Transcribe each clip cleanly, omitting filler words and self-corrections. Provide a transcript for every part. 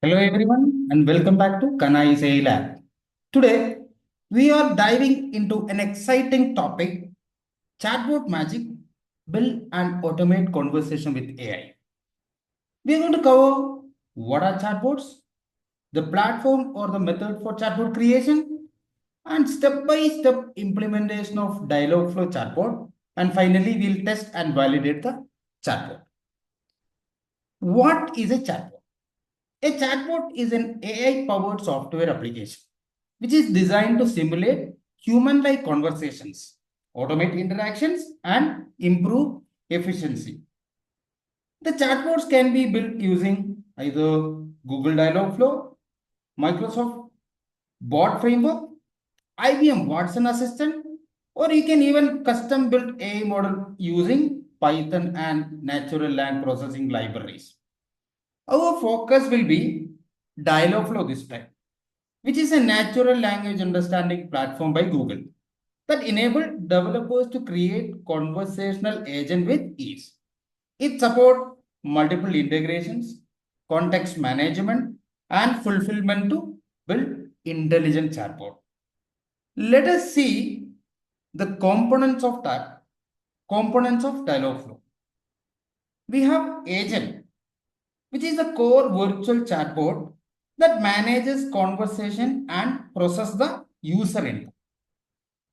Hello everyone and welcome back to Kanai's AI Lab. Today we are diving into an exciting topic, chatbot magic, build and automate conversation with AI. We are going to cover what are chatbots, the platform or the method for chatbot creation, and step-by-step implementation of Dialogflow chatbot, and finally we'll test and validate the chatbot. What is a chatbot? A chatbot is an AI-powered software application which is designed to simulate human-like conversations, automate interactions, and improve efficiency. The chatbots can be built using either Google Dialogflow, Microsoft Bot Framework, IBM Watson Assistant, or you can even custom build AI model using Python and natural language processing libraries. Our focus will be Dialogflow this time, which is a natural language understanding platform by Google that enables developers to create conversational agent with ease. It supports multiple integrations, context management, and fulfillment to build intelligent chatbot. Let us see the components of Dialogflow. We have agent, which is the core virtual chatbot that manages conversation and process the user input.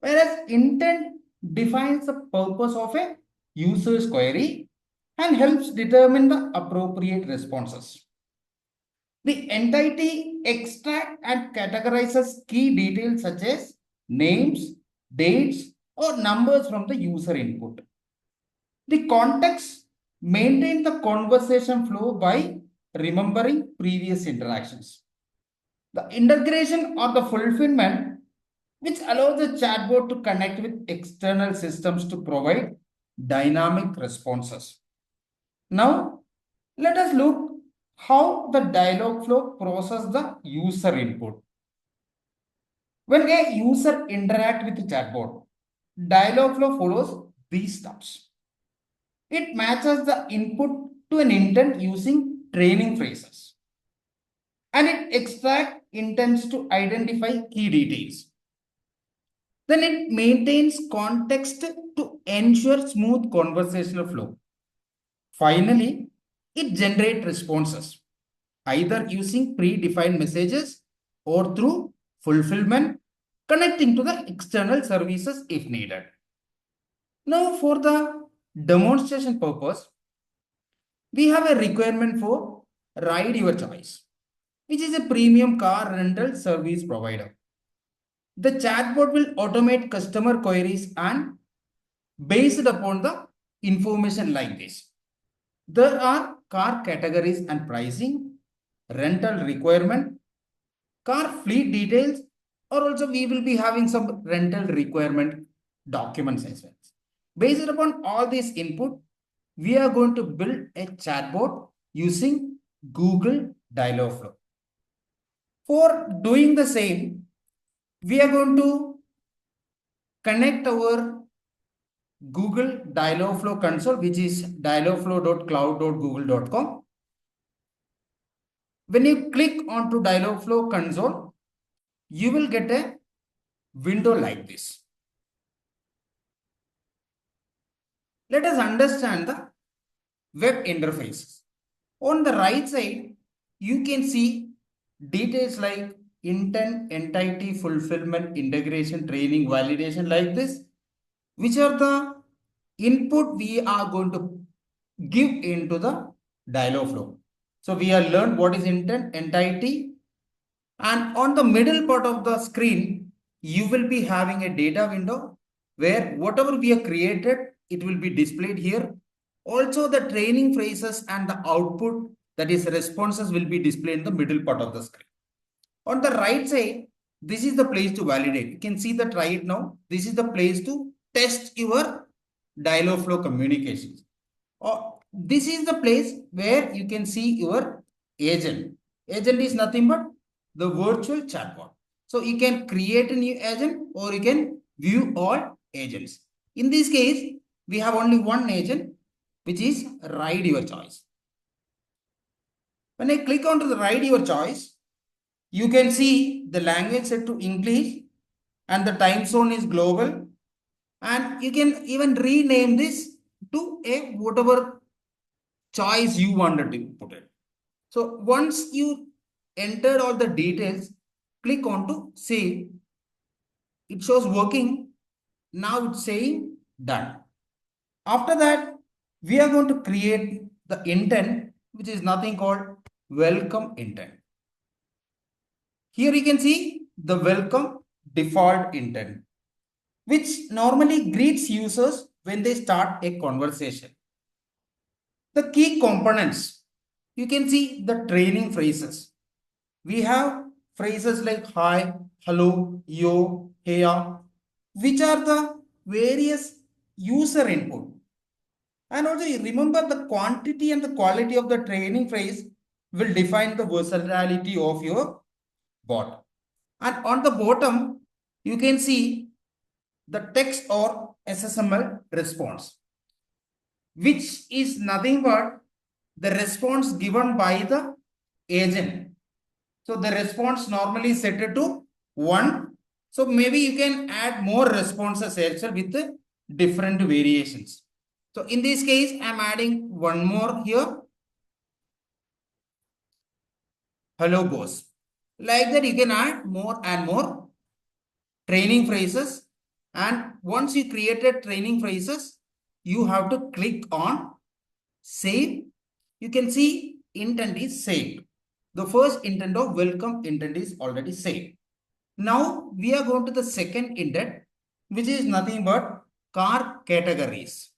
Whereas intent defines the purpose of a user's query and helps determine the appropriate responses. The entity extracts and categorizes key details such as names, dates, or numbers from the user input. The context maintains the conversation flow by remembering previous interactions. The integration or the fulfillment, which allows the chatbot to connect with external systems to provide dynamic responses. Now, let us look how the Dialogflow processes the user input. When a user interacts with the chatbot, Dialogflow follows these steps. It matches the input to an intent using training phrases. And it extracts intents to identify key details. Then it maintains context to ensure smooth conversational flow. Finally, it generates responses, either using predefined messages or through fulfillment, connecting to the external services if needed. Now, for the demonstration purpose, we have a requirement for Ride Your Choice, which is a premium car rental service provider. The chatbot will automate customer queries and based upon the information like this. There are car categories and pricing, rental requirement, car fleet details, or also we will be having some rental requirement documents as well. Based upon all this input, we are going to build a chatbot using Google Dialogflow. For doing the same, we are going to connect our Google Dialogflow console, which is dialogflow.cloud.google.com. When you click onto Dialogflow console, you will get a window like this. Let us understand the web interfaces. On the right side, you can see details like intent, entity, fulfillment, integration, training, validation like this, which are the input we are going to give into the Dialogflow. So we have learned what is intent, entity, and on the middle part of the screen, you will be having a data window where whatever we have created, it will be displayed here. Also, the training phrases and the output, that is responses, will be displayed in the middle part of the screen. On the right side, this is the place to validate. You can see that right now. This is the place to test your Dialogflow communications. Or this is the place where you can see your agent. Agent is nothing but the virtual chatbot. So you can create a new agent or you can view all agents. In this case, we have only one agent, which is Ride Your Choice. When I click on to the write your choice, you can see the language set to English and the time zone is global. And you can even rename this to a whatever choice you wanted to put it. So once you entered all the details, click on to save. It shows working. Now it's saying done. After that, we are going to create the intent, which is nothing called welcome intent. Here you can see the welcome default intent, which normally greets users when they start a conversation. The key components, you can see the training phrases. We have phrases like hi, hello, yo, heya, which are the various user input. And also remember the quantity and the quality of the training phrase will define the versatility of your bot. And on the bottom, you can see the text or SSML response, which is nothing but the response given by the agent. So the response normally set it to 1. So maybe you can add more responses also with different variations. So in this case, I'm adding one more here. Hello boss. Like that, you can add more and more training phrases. And once you created training phrases, you have to click on save. You can see intent is saved. The first intent of welcome intent is already saved. Now we are going to the second intent, which is nothing but car categories.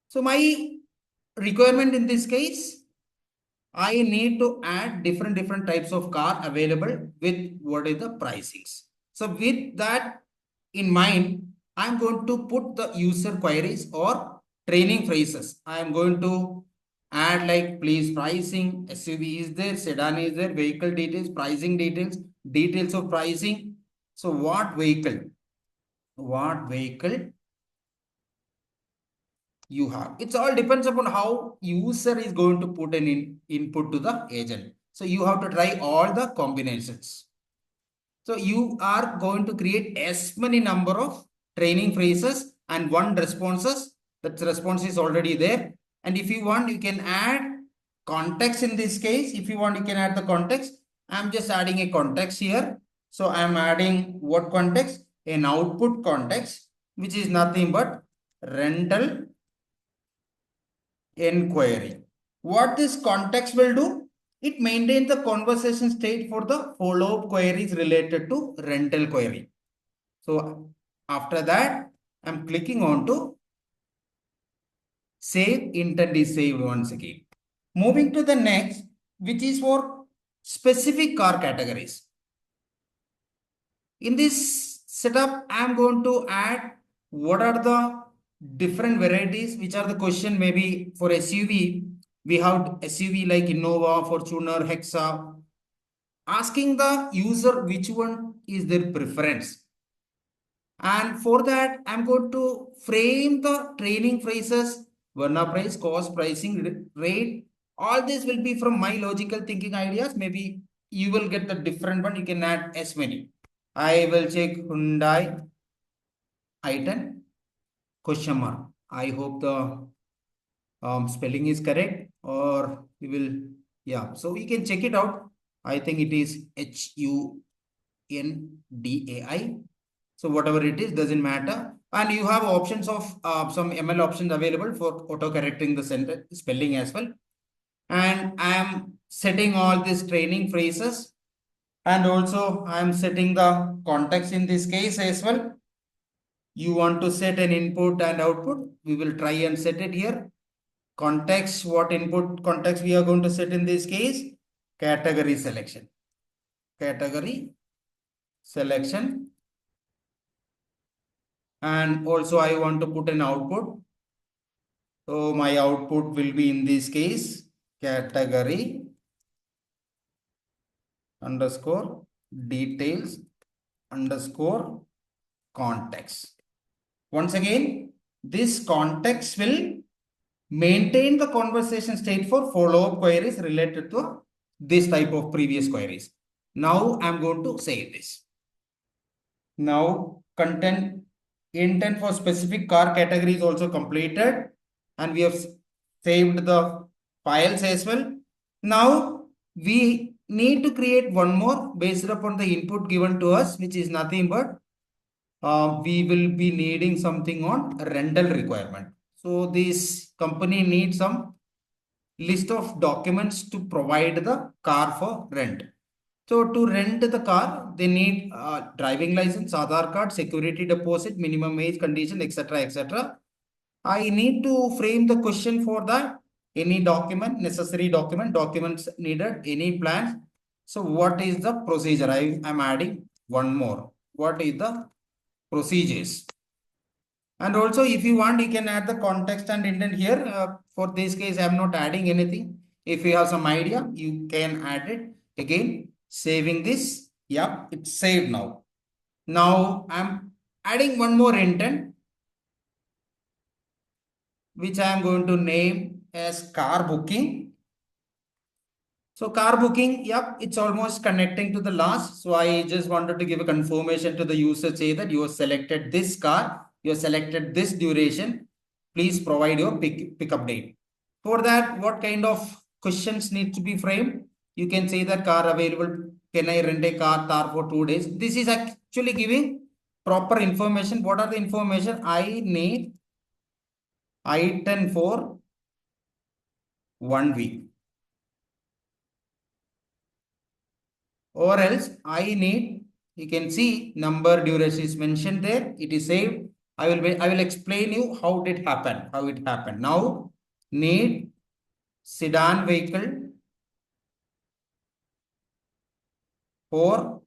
So my requirement in this case, I need to add different types of car available with what is the pricings. So with that in mind, I'm going to put the user queries or training phrases. I am going to add like please pricing, SUV is there, sedan is there, vehicle details, pricing details, details of pricing. So what vehicle you have. It's all depends upon how user is going to put an input to the agent. So you have to try all the combinations. So you are going to create as many number of training phrases and one responses. That response is already there. And if you want, you can add context in this case. If you want, you can add the context. I'm just adding a context here. So I'm adding what context? An output context, which is nothing but rental inquiry. What this context will do? It maintains the conversation state for the follow-up queries related to rental query. So after that, I'm clicking on to save. Intent is saved once again. Moving to the next, which is for specific car categories. In this setup, I'm going to add what are the different varieties, which are the question maybe for SUV. We have SUV like Innova, Fortuner, Hexa. Asking the user which one is their preference. And for that, I'm going to frame the training phrases, Varna price, cost, pricing, rate. All this will be from my logical thinking ideas. Maybe you will get the different one. You can add as many. I will check Hyundai i10 question mark. I hope the spelling is correct or you will, yeah. So we can check it out. I think it is HUNDAI. So whatever it is, doesn't matter. And you have options of some ML options available for auto correcting the sentence spelling as well. And I am setting all these training phrases. And also I am setting the context in this case as well. You want to set an input and output. We will try and set it here. Context, what input context we are going to set in this case? Category selection. Category selection. And also I want to put an output. So my output will be in this case category underscore details underscore context. Once again, this context will maintain the conversation state for follow-up queries related to this type of previous queries. Now I'm going to save this. Now content intent for specific car category is also completed, and we have saved the files as well. Now we need to create one more based upon the input given to us, which is nothing but we will be needing something on rental requirement. So this company needs some list of documents to provide the car for rent. So to rent the car, they need driving license, Aadhaar card, security deposit, minimum age condition, etc., etc. I need to frame the question for that. Any document, necessary document, documents needed, any plans. So what is the procedure? I am adding one more. What is the procedures? And also, if you want, you can add the context and intent here. For this case, I am not adding anything. If you have some idea, you can add it. Again, saving this. Yeah, it's saved now. Now, I'm adding one more intent, which I am going to name as car booking. So car booking, yep, it's almost connecting to the last. So I just wanted to give a confirmation to the user, say that you have selected this car, you have selected this duration. Please provide your pickup date. For that, what kind of questions need to be framed? You can say that car available. Can I rent a car for 2 days? This is actually giving proper information. What are the information? I need I-10 for 1 week. Or else I need, you can see number duration is mentioned there. It is saved. I will explain you how it happened. Now need sedan vehicle for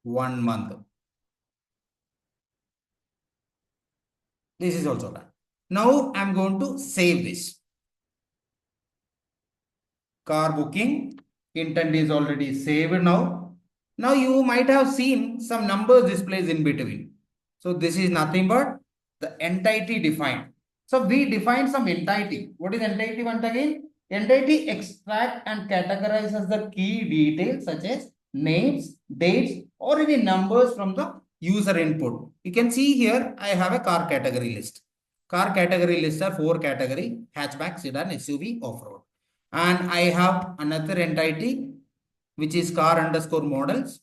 1 month. This is also done. Now I'm going to save this. Car booking intent is already saved now. Now you might have seen some numbers displays in between. So this is nothing but the entity defined. So we define some entity. What is entity once again? Entity extract and categorizes the key details such as names, dates, or any numbers from the user input. You can see here I have a car category list. Car category list are 4 category: hatchback, sedan, SUV, off-road. And I have another entity which is car underscore models.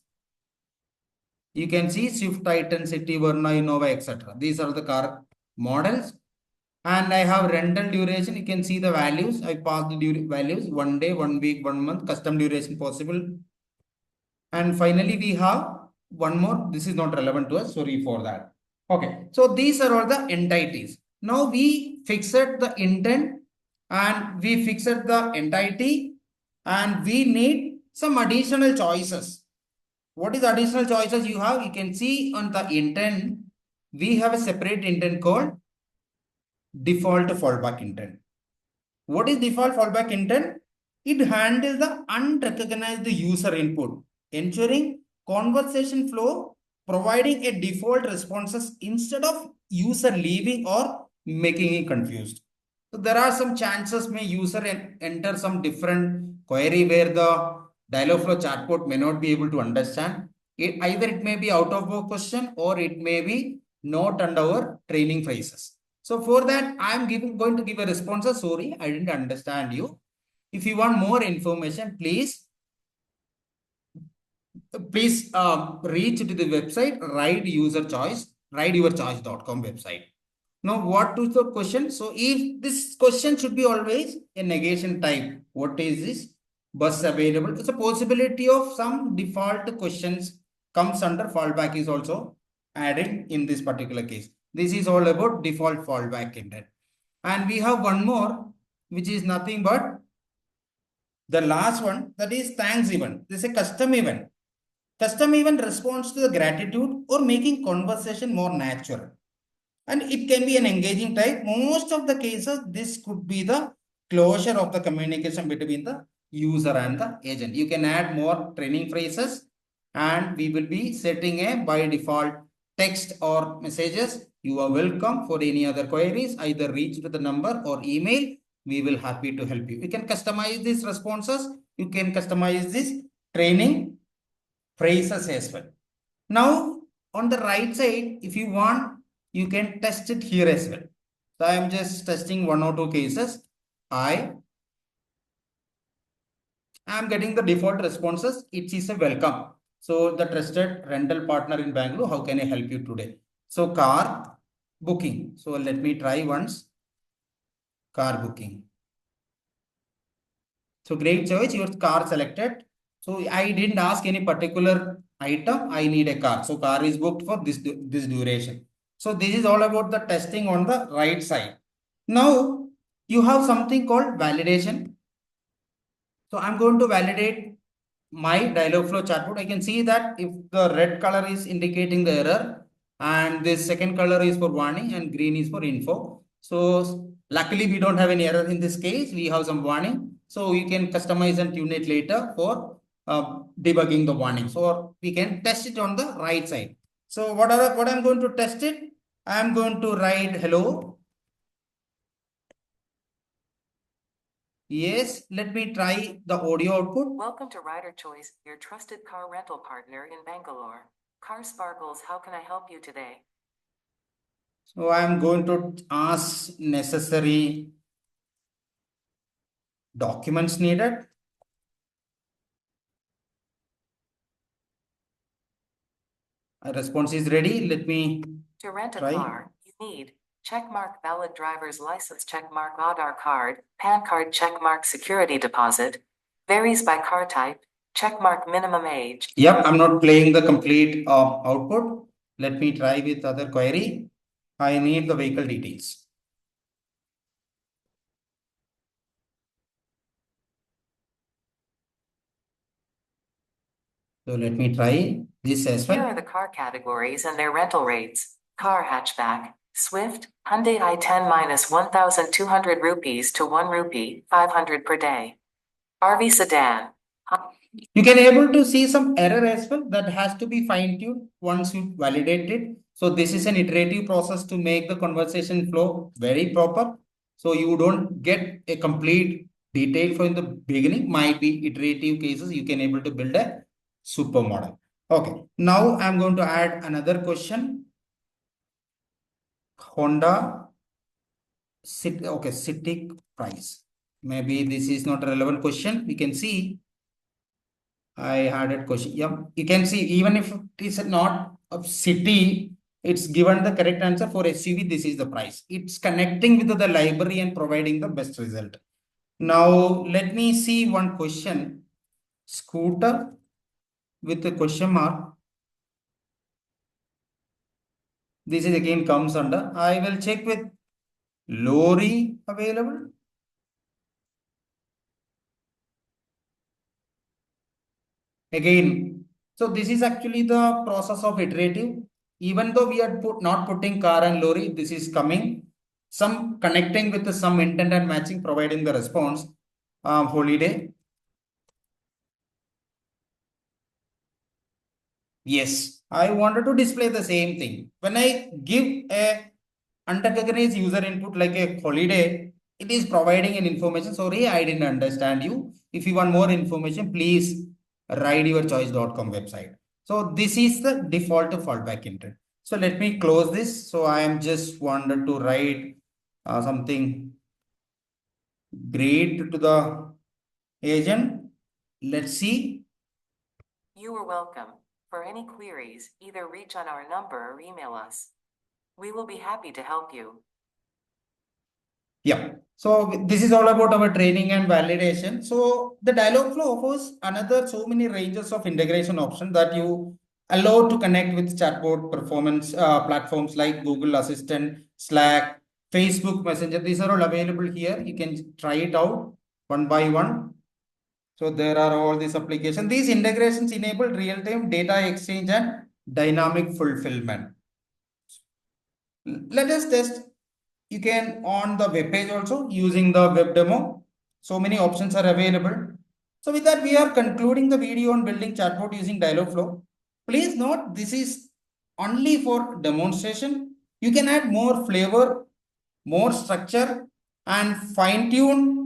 You can see Swift, Titan, City, Verna, Innova, etc. These are the car models. And I have rental duration. You can see the values. I passed the values: 1 day, 1 week, 1 month, custom duration possible. And finally, we have one more. This is not relevant to us. Sorry for that. Okay. So these are all the entities. Now we fixed the intent and we fixed the entity, and we need some additional choices. What is additional choices you have? You can see on the intent, we have a separate intent called default fallback intent. What is default fallback intent? It handles the unrecognized user input, ensuring conversation flow, providing a default responses instead of user leaving or making it confused. So there are some chances may user enter some different query where the Dialogflow chatbot may not be able to understand. Either it may be out of box question or it may be not under our training phrases. So for that, I am going to give a response. Sorry, I didn't understand you. If you want more information, please reach to the website, rideyourchoice.com website. Now, what is the question? So if this question should be always a negation type. What is this? Bus available. It's a possibility of some default questions comes under fallback is also added in this particular case. This is all about default fallback intent. And we have one more, which is nothing but the last one, that is thanks event. This is a custom event. Custom event responds to the gratitude or making conversation more natural. And it can be an engaging type. Most of the cases, this could be the closure of the communication between the user and the agent. You can add more training phrases, and we will be setting a by default text or messages. You are welcome. For any other queries, either reach to the number or email. We will happy to help you. You can customize these responses. You can customize this training phrases as well. Now, on the right side, if you want, you can test it here as well. So I am just testing one or two cases. I am getting the default responses. It is a welcome. So the trusted rental partner in Bangalore, how can I help you today? So car booking. So let me try once. Car booking. So great choice, your car selected. So I didn't ask any particular item. I need a car. So car is booked for this duration. So this is all about the testing on the right side. Now you have something called validation. So I'm going to validate my Dialogflow chatbot. I can see that if the red color is indicating the error and this second color is for warning and green is for info. So luckily we don't have any error in this case. We have some warning. So we can customize and tune it later for debugging the warning. So we can test it on the right side. So what I'm going to test it? I'm going to write hello. Yes, let me try the audio output. Welcome to Rider Choice, your trusted car rental partner in Bangalore. Car Sparkles, how can I help you today? So I'm going to ask necessary documents needed. A response is ready. Let me To rent a try. car, you need checkmark valid driver's license, checkmark Aadhaar card, PAN card, checkmark security deposit. Varies by car type, checkmark minimum age. Yep, I'm not playing the complete output. Let me try with other query. I need the vehicle details. So let me try this as well. Here are the car categories and their rental rates. Car hatchback, Swift, Hyundai i10 minus 1,200 rupees to 1 rupee, 500 per day. RV sedan. You can able to see some error as well that has to be fine-tuned once you validate it. So this is an iterative process to make the conversation flow very proper. So you don't get a complete detail from the beginning. Might be iterative cases. You can able to build a super model. Okay. Now I'm going to add another question. Honda Citic price. Maybe this is not a relevant question. We can see I had a question. Yeah, you can see even if it is not a city, it's given the correct answer for SUV. This is the price. It's connecting with the library and providing the best result. Now let me see one question. Scooter with a question mark. This is again comes under. I will check with lorry available. Again, so this is actually the process of iterative. Even though we are not putting car and lorry, this is coming. Some connecting with some intent and matching, providing the response. Holiday. Yes, I wanted to display the same thing. When I give a unrecognized user input like a holiday, it is providing an information. Sorry, I didn't understand you. If you want more information, please rideyourchoice.com website. So this is the default fallback intent. So let me close this. So I am just wanted to write something great to the agent. Let's see. You are welcome. For any queries, either reach on our number or email us. We will be happy to help you. Yeah. So this is all about our training and validation. So the Dialogflow offers another so many ranges of integration options that you allow to connect with chatbot performance platforms like Google Assistant, Slack, Facebook Messenger. These are all available here. You can try it out one by one. So there are all these applications. These integrations enable real-time data exchange and dynamic fulfillment. Let us test. You can on the web page also using the web demo. So many options are available. So with that, we are concluding the video on building chatbot using Dialogflow. Please note this is only for demonstration. You can add more flavor, more structure, and fine-tune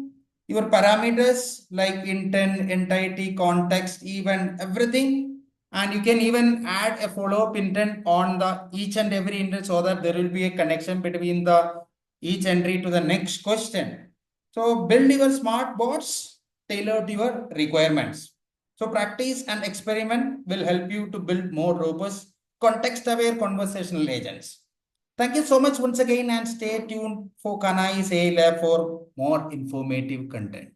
your parameters like intent, entity, context, even everything. And you can even add a follow-up intent on the each and every intent so that there will be a connection between the each entry to the next question. So build your smart bots tailored to your requirements. So practice and experiment will help you to build more robust, context-aware conversational agents. Thank you so much once again and stay tuned for Kanai's AI Lab for more informative content.